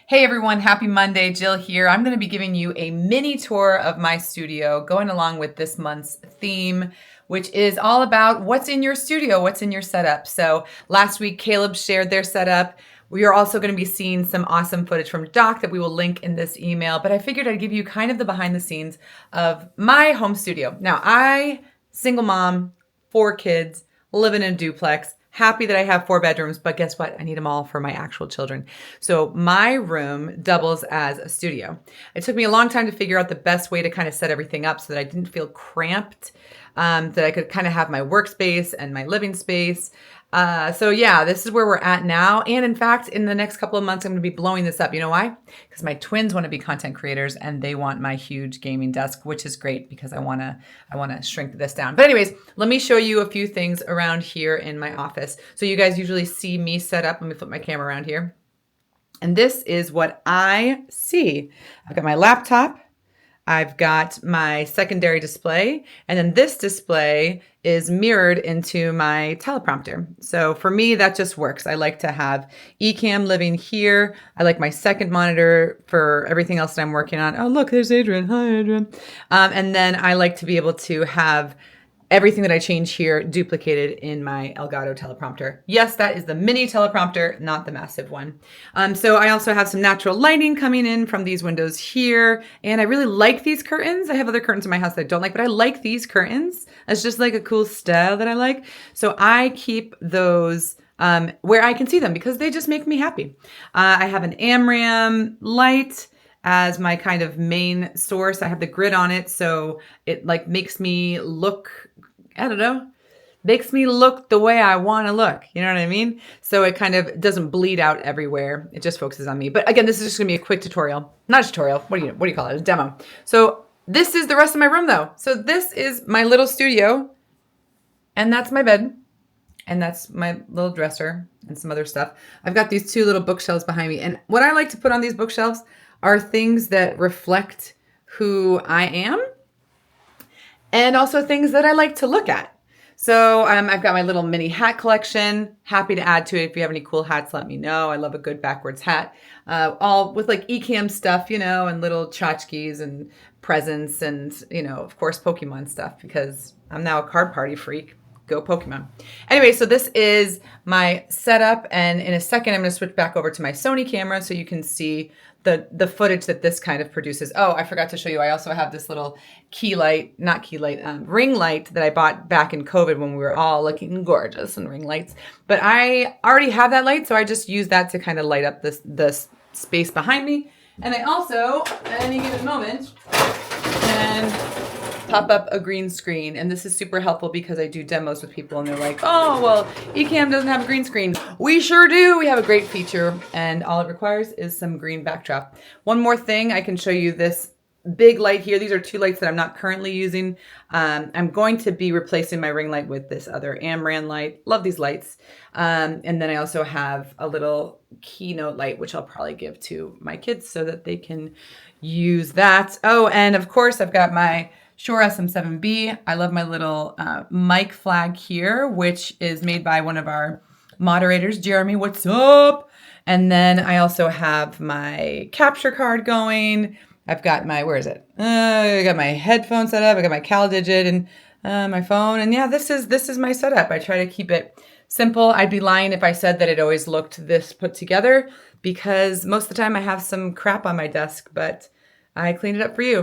Hey everyone, happy Monday. Jill here. I'm going to be giving you a mini tour of my studio going along with this month's theme, which is all about what's in your studio, what's in your setup. So last week, Caleb shared their setup. We are also going to be seeing some awesome footage from Doc that we will link in this email, but I figured I'd give you kind of the behind the scenes of my home studio. Now, single mom, 4 kids, live in a duplex. Happy that I have 4 bedrooms, but guess what? I need them all for my actual children. So my room doubles as a studio. It took me a long time to figure out the best way to kind of set everything up so that I didn't feel cramped, that I could kind of have my workspace and my living space. So yeah, this is where we're at now. And in fact, in the next couple of months, I'm going to be blowing this up. You know why? Because my twins want to be content creators and they want my huge gaming desk, which is great because I want to shrink this down. But anyways, let me show you a few things around here in my office. So you guys usually see me set up. Let me flip my camera around here. And this is what I see. I've got my laptop. I've got my secondary display, and then this display is mirrored into my teleprompter. So for me, that just works. I like to have Ecamm living here. I like my second monitor for everything else that I'm working on. Oh, look, there's Adrian. Hi, Adrian. And then I like to be able to have everything that I change here duplicated in my Elgato teleprompter. Yes, that is the mini teleprompter, not the massive one. So I also have some natural lighting coming in from these windows here. And I really like these curtains. I have other curtains in my house that I don't like, but I like these curtains. It's just like a cool style that I like. So I keep those where I can see them because they just make me happy. I have an AmRam light as my kind of main source. I have the grid on it, so it like makes me look, I don't know, makes me look the way I want to look. You know what I mean? So it kind of doesn't bleed out everywhere. It just focuses on me. But again, this is just gonna be a quick tutorial. Not a tutorial. What do you call it? A demo. So this is the rest of my room though. So this is my little studio, and that's my bed. And that's my little dresser and some other stuff. I've got these 2 little bookshelves behind me. And what I like to put on these bookshelves are things that reflect who I am and also things that I like to look at. So I've got my little mini hat collection. Happy to add to it. If you have any cool hats, let me know. I love a good backwards hat. All with like Ecamm stuff, and little tchotchkes and presents and, of course, Pokemon stuff because I'm now a card party freak. Go Pokemon. Anyway, so this is my setup, and in a second I'm going to switch back over to my Sony camera so you can see the footage that this kind of produces. Oh, I forgot to show you. I also have this little ring light that I bought back in COVID when we were all looking gorgeous in ring lights. But I already have that light, so I just use that to kind of light up this space behind me. And I also, at any given moment, can pop up a green screen. And this is super helpful because I do demos with people and they're like, oh, well, Ecamm doesn't have a green screen. We sure do. We have a great feature and all it requires is some green backdrop. One more thing, I can show you this big light here. These are 2 lights that I'm not currently using. I'm going to be replacing my ring light with this other AmRam light. Love these lights. And then I also have a little keynote light, which I'll probably give to my kids so that they can use that. Oh, and of course I've got my Shure SM7B. I love my little mic flag here, which is made by one of our moderators. Jeremy, what's up? And then I also have my capture card going. I've got my, where is it? I got my headphone set up. I got my CalDigit and my phone. And yeah, this is my setup. I try to keep it simple. I'd be lying if I said that it always looked this put together because most of the time I have some crap on my desk, but I cleaned it up for you.